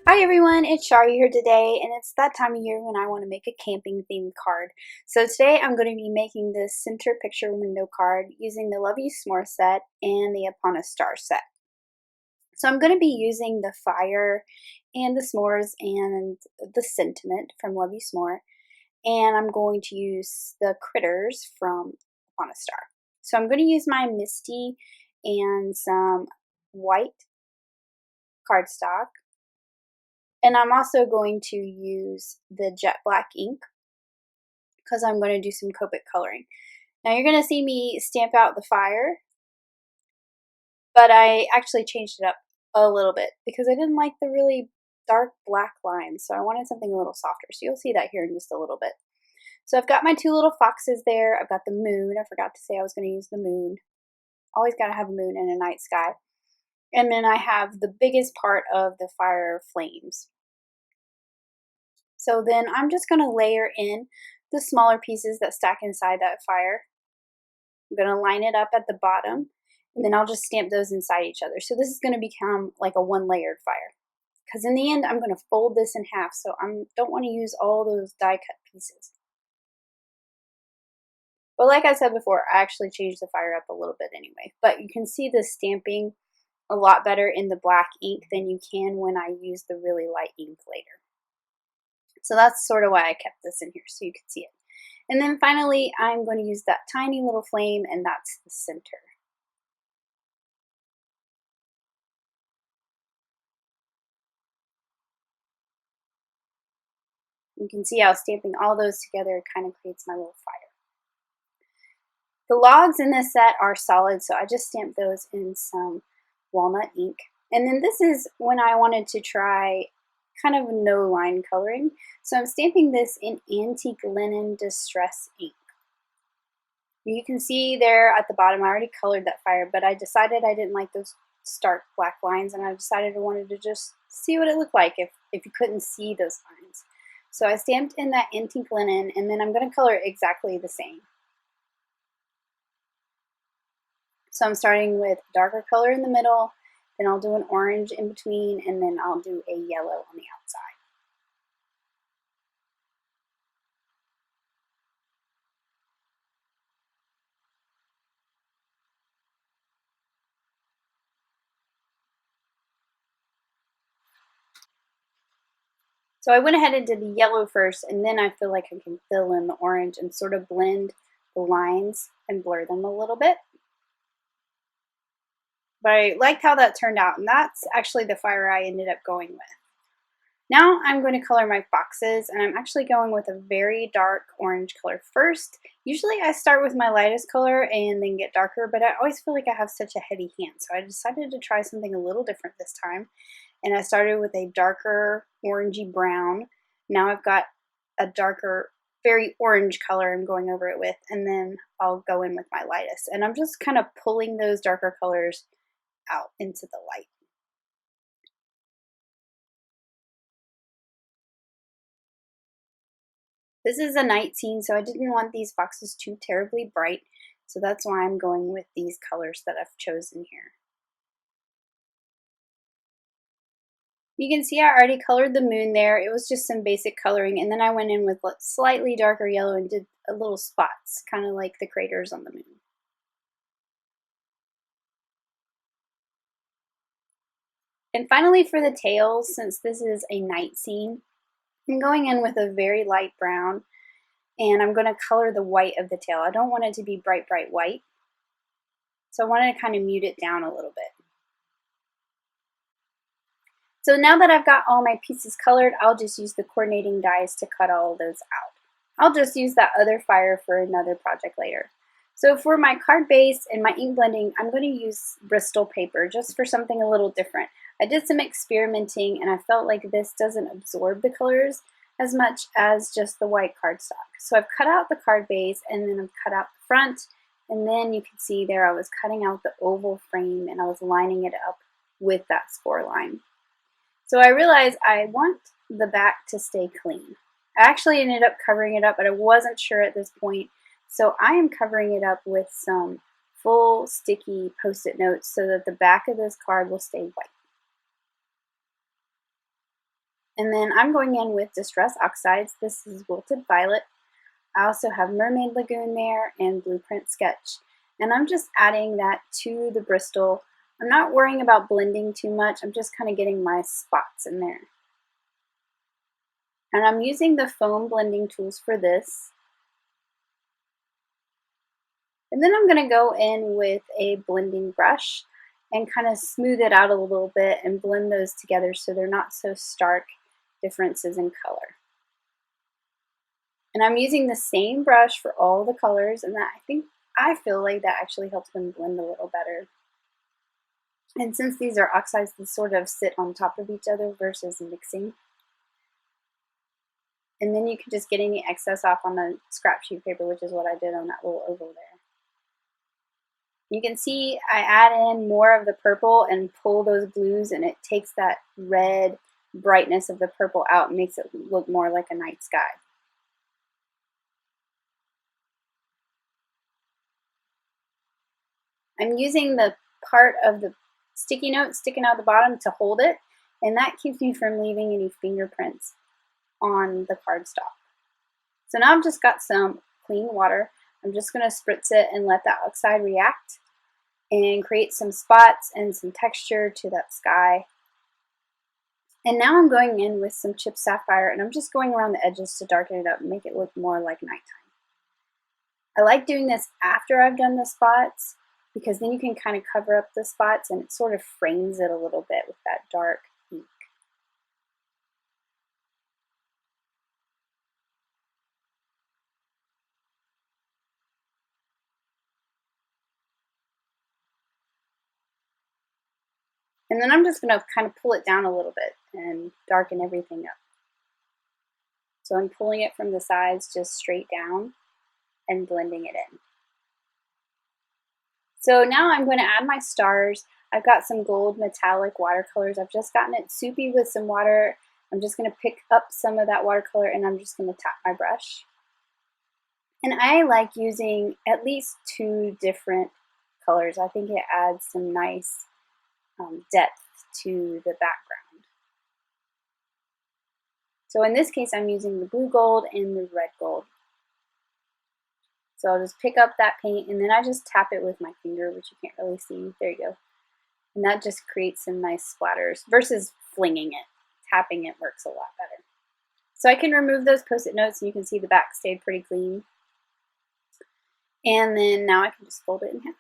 Hi everyone, it's Shari here today, and it's that time of year when I want to make a camping themed card. So today I'm going to be making this center picture window card using the Love You S'more set and the Upon a Star set. So I'm going to be using the fire and the s'mores and the sentiment from Love You S'more, and I'm going to use the critters from Upon a Star. So I'm going to use my MISTI and some white cardstock. And I'm also going to use the jet black ink because I'm going to do some Copic coloring. Now you're going to see me stamp out the fire, but I actually changed it up a little bit because I didn't like the really dark black lines, so I wanted something a little softer. So you'll see that here in just a little bit. So I've got my two little foxes there. I've got the moon. I forgot to say I was going to use the moon. Always got to have a moon in a night sky. And then I have the biggest part of the fire flames. So then I'm just going to layer in the smaller pieces that stack inside that fire. I'm going to line it up at the bottom, and then I'll just stamp those inside each other. So this is going to become like a one-layered fire. Because in the end, I'm going to fold this in half, so I don't want to use all those die-cut pieces. But like I said before, I actually changed the fire up a little bit anyway. But you can see the stamping a lot better in the black ink than you can when I use the really light ink later. So that's sort of why I kept this in here, so you can see it. And then finally, I'm going to use that tiny little flame, and that's the center. You can see how stamping all those together kind of creates my little fire. The logs in this set are solid, so I just stamped those in some walnut ink. And then this is when I wanted to try kind of no line coloring. So I'm stamping this in antique linen distress ink. You can see there at the bottom, I already colored that fire, but I decided I didn't like those stark black lines, and I decided I wanted to just see what it looked like if you couldn't see those lines. So I stamped in that antique linen, and then I'm going to color exactly the same. So I'm starting with darker color in the middle, then I'll do an orange in between, and then I'll do a yellow on the outside. So I went ahead and did the yellow first, and then I feel like I can fill in the orange and sort of blend the lines and blur them a little bit. But I liked how that turned out, and that's actually the fire I ended up going with. Now I'm going to color my foxes, and I'm actually going with a very dark orange color first. Usually I start with my lightest color and then get darker, but I always feel like I have such a heavy hand, so I decided to try something a little different this time. And I started with a darker orangey brown. Now I've got a darker, very orange color I'm going over it with, and then I'll go in with my lightest. And I'm just kind of pulling those darker colors out into the light. This is a night scene, so I didn't want these foxes too terribly bright, so that's why I'm going with these colors that I've chosen here. You can see I already colored the moon there. It was just some basic coloring, and then I went in with slightly darker yellow and did a little spots, kind of like the craters on the moon. And finally for the tails, since this is a night scene, I'm going in with a very light brown, and I'm going to color the white of the tail. I don't want it to be bright, bright white, so I wanted to kind of mute it down a little bit. So now that I've got all my pieces colored, I'll just use the coordinating dies to cut all of those out. I'll just use that other fire for another project later. So for my card base and my ink blending, I'm going to use Bristol paper just for something a little different. I did some experimenting, and I felt like this doesn't absorb the colors as much as just the white cardstock. So I've cut out the card base, and then I've cut out the front, and then you can see there I was cutting out the oval frame, and I was lining it up with that score line. So I realized I want the back to stay clean. I actually ended up covering it up, but I wasn't sure at this point. So I am covering it up with some full sticky Post-it notes so that the back of this card will stay white. And then I'm going in with Distress Oxides. This is Wilted Violet. I also have Mermaid Lagoon there and Blueprint Sketch. And I'm just adding that to the Bristol. I'm not worrying about blending too much. I'm just kind of getting my spots in there. And I'm using the foam blending tools for this. And then I'm going to go in with a blending brush and kind of smooth it out a little bit and blend those together so they're not so stark differences in color. And I'm using the same brush for all the colors, and that I feel like that actually helps them blend a little better. And since these are oxides, they sort of sit on top of each other versus mixing. And then you can just get any excess off on the scrap sheet paper, which is what I did on that little oval there. You can see I add in more of the purple and pull those blues, and it takes that red brightness of the purple out and makes it look more like a night sky. I'm using the part of the sticky note sticking out the bottom to hold it, and that keeps me from leaving any fingerprints on the cardstock. So now I've just got some clean water. I'm just going to spritz it and let that oxide react and create some spots and some texture to that sky. And now I'm going in with some chipped sapphire, and I'm just going around the edges to darken it up and make it look more like nighttime. I like doing this after I've done the spots, because then you can kind of cover up the spots and it sort of frames it a little bit with that dark ink. And then I'm just going to kind of pull it down a little bit and darken everything up. So I'm pulling it from the sides just straight down and blending it in. So now I'm going to add my stars. I've got some gold metallic watercolors. I've just gotten it soupy with some water. I'm just going to pick up some of that watercolor and I'm just going to tap my brush. And I like using at least 2 different colors. I think it adds some nice depth to the background. So in this case, I'm using the blue gold and the red gold. So I'll just pick up that paint and then I just tap it with my finger, which you can't really see. There you go. And that just creates some nice splatters versus flinging it. Tapping it works a lot better. So I can remove those Post-it notes and you can see the back stayed pretty clean. And then now I can just fold it in half.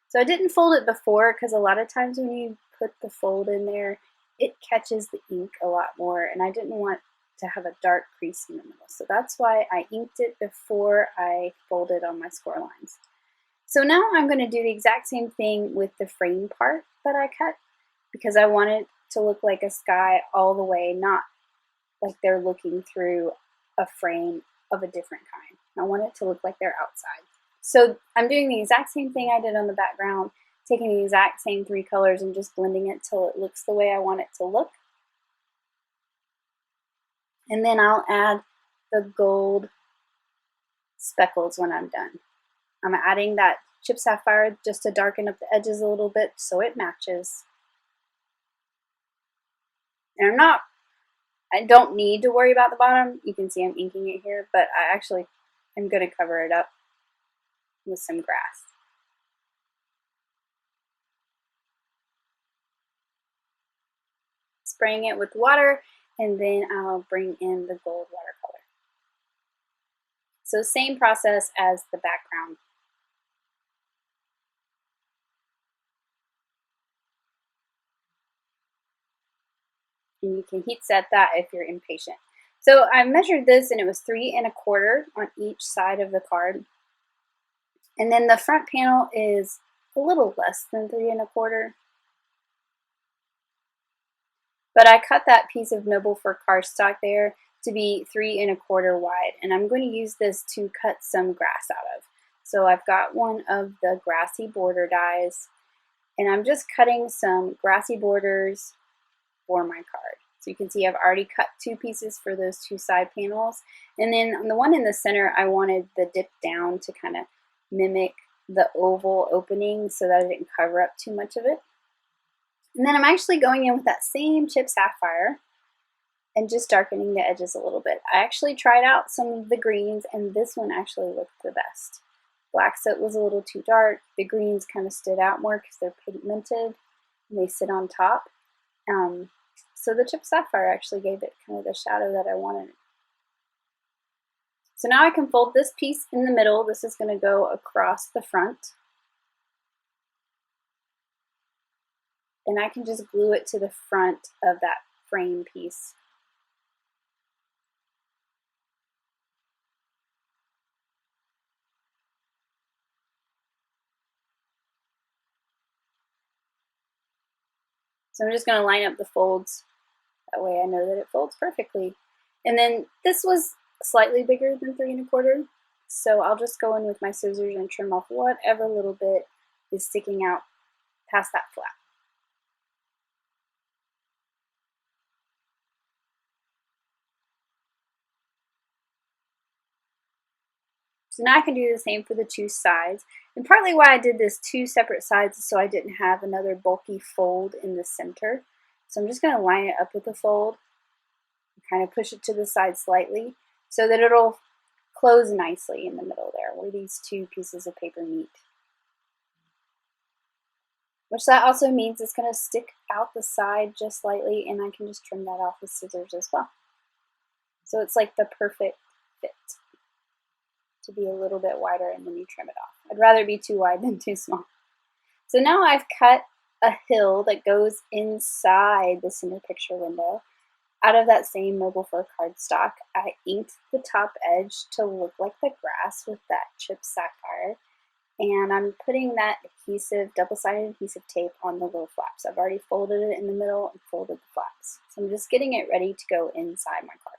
So I didn't fold it before because a lot of times when you put the fold in there, it catches the ink a lot more, and I didn't want to have a dark crease in the middle. So that's why I inked it before I folded on my score lines. So now I'm going to do the exact same thing with the frame part that I cut, because I want it to look like a sky all the way, not like they're looking through a frame of a different kind. I want it to look like they're outside. So I'm doing the exact same thing I did on the background, taking the exact same 3 colors and just blending it till it looks the way I want it to look. And then I'll add the gold speckles when I'm done. I'm adding that chipped sapphire just to darken up the edges a little bit so it matches. And I don't need to worry about the bottom. You can see I'm inking it here, but I actually am going to cover it up with some grass. Spraying it with water, and then I'll bring in the gold watercolor. So same process as the background. And you can heat set that if you're impatient. So I measured this and it was 3 1/4 on each side of the card. And then the front panel is a little less than 3 1/4. But I cut that piece of Noble Fir Cardstock there to be 3 1/4 wide. And I'm going to use this to cut some grass out of. So I've got one of the Grassy border dies. And I'm just cutting some grassy borders for my card. So you can see I've already cut 2 pieces for those 2 side panels. And then on the one in the center, I wanted the dip down to kind of mimic the oval opening so that I didn't cover up too much of it. And then I'm actually going in with that same chipped sapphire and just darkening the edges a little bit. I actually tried out some of the greens, and this one actually looked the best. Black soot was a little too dark. The greens kind of stood out more because they're pigmented and they sit on top. So the chip sapphire actually gave it kind of the shadow that I wanted. So now I can fold this piece in the middle. This is going to go across the front. And I can just glue it to the front of that frame piece. So I'm just going to line up the folds. That way I know that it folds perfectly. And then this was slightly bigger than 3 1/4. So I'll just go in with my scissors and trim off whatever little bit is sticking out past that flap. So now I can do the same for the 2 sides. And partly why I did this 2 separate sides is so I didn't have another bulky fold in the center. So I'm just going to line it up with the fold, and kind of push it to the side slightly so that it'll close nicely in the middle there where these 2 pieces of paper meet. Which that also means it's going to stick out the side just slightly, and I can just trim that off with scissors as well. So it's like the perfect fit. To be a little bit wider, and then you trim it off. I'd rather be too wide than too small. So now I've cut a hill that goes inside the center picture window. Out of that same mobile fir cardstock, I inked the top edge to look like the grass with that chip sapphire. And I'm putting that adhesive, double-sided adhesive tape on the little flaps. I've already folded it in the middle and folded the flaps. So I'm just getting it ready to go inside my card.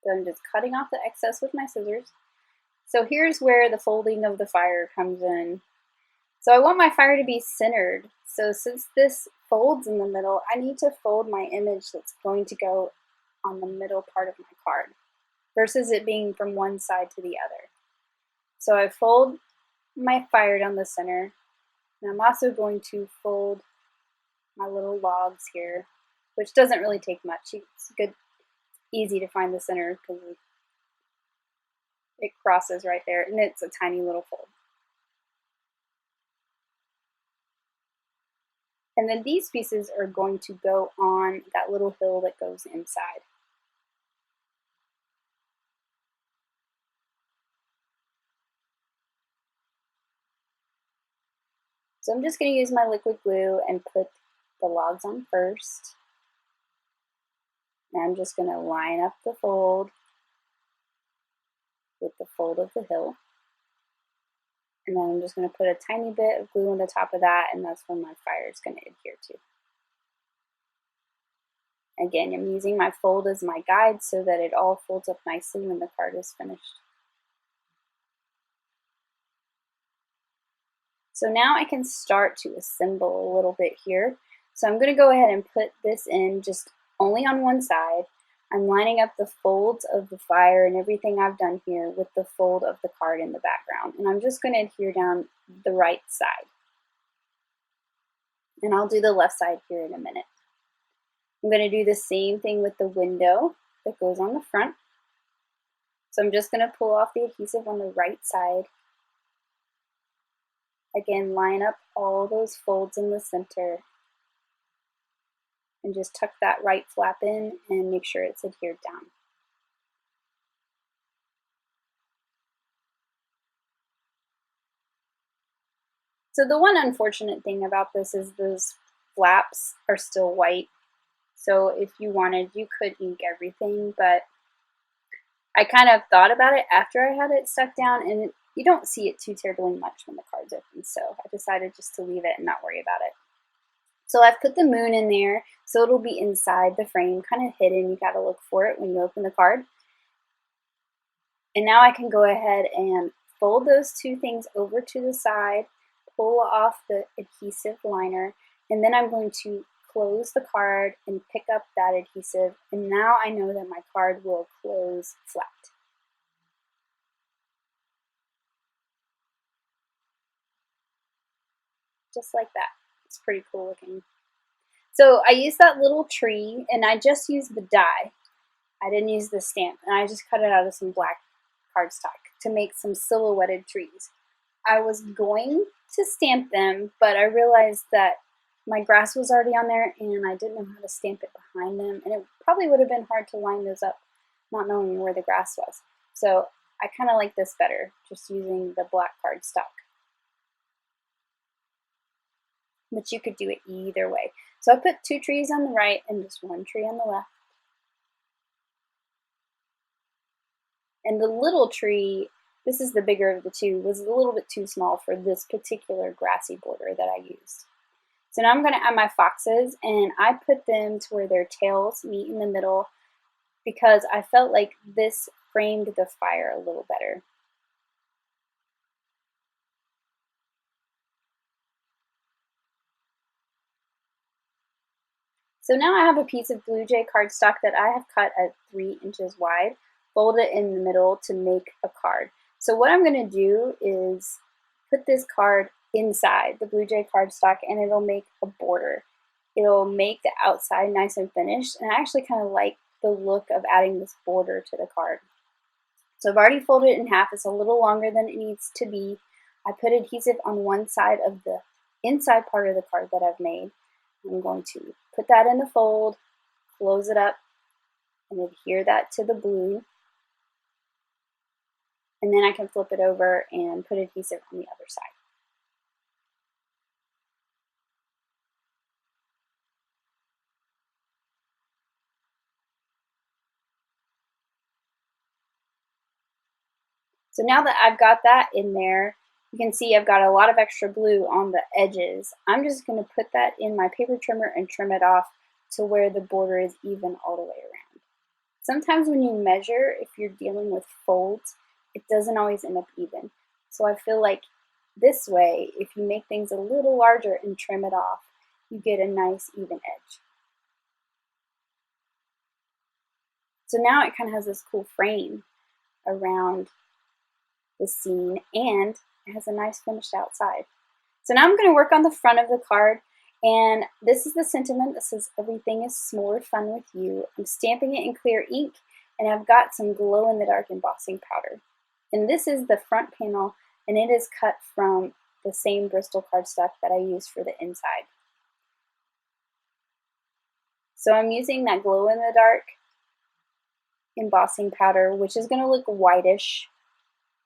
So I'm just cutting off the excess with my scissors. So here's where the folding of the fire comes in. So I want my fire to be centered. So since this folds in the middle, I need to fold my image that's going to go on the middle part of my card versus it being from one side to the other. So I fold my fire down the center, and I'm also going to fold my little logs here, which doesn't really take much. It's good, easy to find the center because it crosses right there, and it's a tiny little fold. And then these pieces are going to go on that little hill that goes inside. So I'm just going to use my liquid glue and put the logs on first. And I'm just going to line up the fold with the fold of the hill. And then I'm just going to put a tiny bit of glue on the top of that, and that's where my fire is going to adhere to. Again, I'm using my fold as my guide so that it all folds up nicely when the card is finished. So now I can start to assemble a little bit here. So I'm going to go ahead and put this in just only on one side. I'm lining up the folds of the fire and everything I've done here with the fold of the card in the background. And I'm just going to adhere down the right side. And I'll do the left side here in a minute. I'm going to do the same thing with the window that goes on the front. So I'm just going to pull off the adhesive on the right side. Again, line up all those folds in the center. And just tuck that right flap in and make sure it's adhered down. So the one unfortunate thing about this is those flaps are still white. So if you wanted, you could ink everything, but I kind of thought about it after I had it stuck down, and you don't see it too terribly much when the card's open, so I decided just to leave it and not worry about it. So I've put the moon in there, so it'll be inside the frame, kind of hidden. You gotta look for it when you open the card. And now I can go ahead and fold those 2 things over to the side, pull off the adhesive liner, and then I'm going to close the card and pick up that adhesive, and now I know that my card will close flat. just like that. It's pretty cool looking. So I used that little tree, and I just used the die. I didn't use the stamp, and I just cut it out of some black cardstock to make some silhouetted trees. I was going to stamp them, but I realized that my grass was already on there, and I didn't know how to stamp it behind them, and it probably would have been hard to line those up, not knowing where the grass was. So I kind of like this better, just using the black cardstock. But you could do it either way. So I put 2 trees on the right and just 1 tree on the left. And the little tree, this is the bigger of the two, was a little bit too small for this particular grassy border that I used. So now I'm going to add my foxes, and I put them to where their tails meet in the middle because I felt like this framed the fire a little better. So now I have a piece of blue Jay cardstock that I have cut at 3 inches wide, fold it in the middle to make a card. So what I'm going to do is put this card inside the blue Jay cardstock, and it'll make a border. It'll make the outside nice and finished, and I actually kind of like the look of adding this border to the card. So I've already folded it in half. It's a little longer than it needs to be. I put adhesive on one side of the inside part of the card that I've made. I'm going to put that in the fold, close it up, and adhere that to the blue. And then I can flip it over and put adhesive on the other side. So now that I've got that in there, you can see I've got a lot of extra glue on the edges. I'm just going to put that in my paper trimmer and trim it off to where the border is even all the way around. Sometimes when you measure, if you're dealing with folds, it doesn't always end up even. So I feel like this way, if you make things a little larger and trim it off, you get a nice even edge. So now it kind of has this cool frame around the scene, and it has a nice finished outside. So now I'm going to work on the front of the card, and this is the sentiment that says everything is more fun with you. I'm stamping it in clear ink, and I've got some glow-in-the-dark embossing powder. And this is the front panel, and it is cut from the same Bristol cardstock that I used for the inside. So I'm using that glow-in-the-dark embossing powder, which is going to look whitish.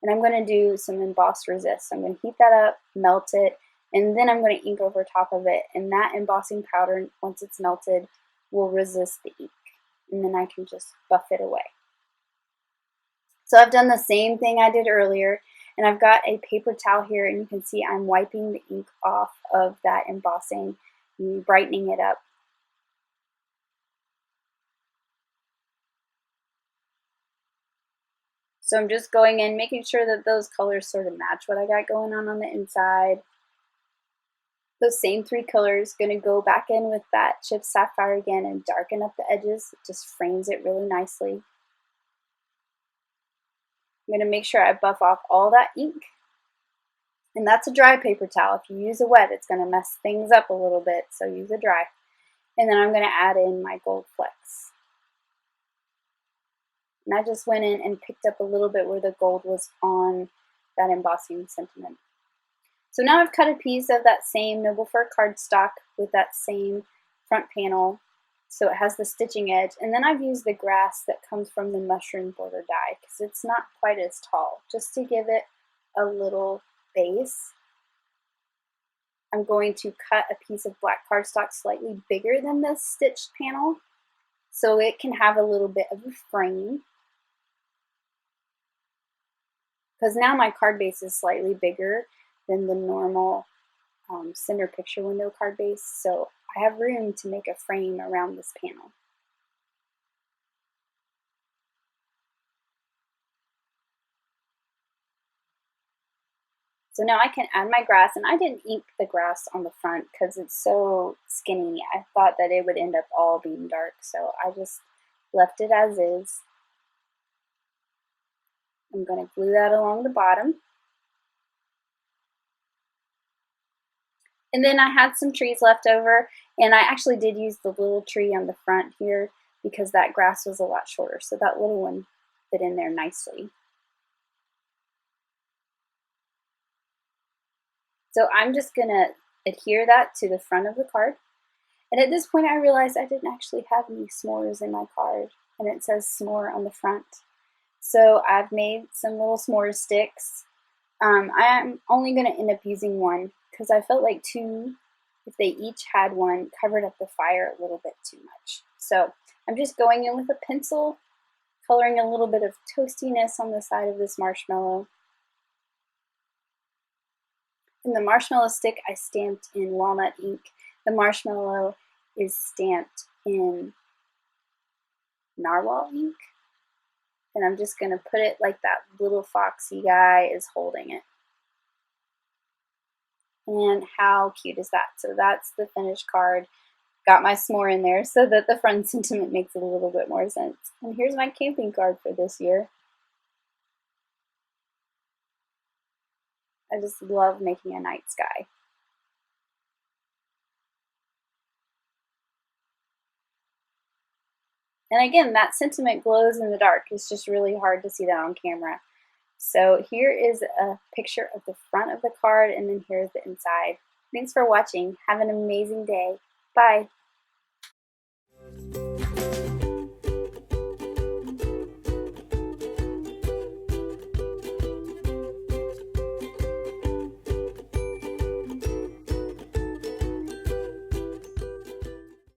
And I'm going to do some embossed resist. So I'm going to heat that up, melt it, and then I'm going to ink over top of it. And that embossing powder, once it's melted, will resist the ink. And then I can just buff it away. So I've done the same thing I did earlier, and I've got a paper towel here, and you can see I'm wiping the ink off of that embossing and brightening it up. So I'm just going in, making sure that those colors sort of match what I got going on the inside. Those same 3 colors, going to go back in with that chipped sapphire again and darken up the edges. It just frames it really nicely. I'm going to make sure I buff off all that ink. And that's a dry paper towel. If you use a wet, it's going to mess things up a little bit, so use a dry. And then I'm going to add in my gold flecks. And I just went in and picked up a little bit where the gold was on that embossing sentiment. So now I've cut a piece of that same Noble Fir cardstock with that same front panel, so it has the stitching edge. And then I've used the grass that comes from the mushroom border die because it's not quite as tall, just to give it a little base. I'm going to cut a piece of black cardstock slightly bigger than the stitched panel so it can have a little bit of a frame. Because now my card base is slightly bigger than the normal center picture window card base, so I have room to make a frame around this panel. So now I can add my grass, and I didn't ink the grass on the front because it's so skinny. I thought that it would end up all being dark, so I just left it as is. I'm going to glue that along the bottom. And then I had some trees left over, and I actually did use the little tree on the front here because that grass was a lot shorter, so that little one fit in there nicely. So I'm just gonna adhere that to the front of the card. And at this point I realized I didn't actually have any s'mores in my card, and it says s'more on the front. So I've made some little s'more sticks. I'm only gonna end up using one because I felt like two, if they each had one, covered up the fire a little bit too much. So I'm just going in with a pencil, coloring a little bit of toastiness on the side of this marshmallow. And the marshmallow stick I stamped in walnut ink. The marshmallow is stamped in narwhal ink. And I'm just going to put it like that little foxy guy is holding it. And how cute is that? So that's the finished card. Got my s'more in there so that the front sentiment makes a little bit more sense. And here's my camping card for this year. I just love making a night sky. And again, that sentiment glows in the dark. It's just really hard to see that on camera. So here is a picture of the front of the card, and then here's the inside. Thanks for watching. Have an amazing day. Bye.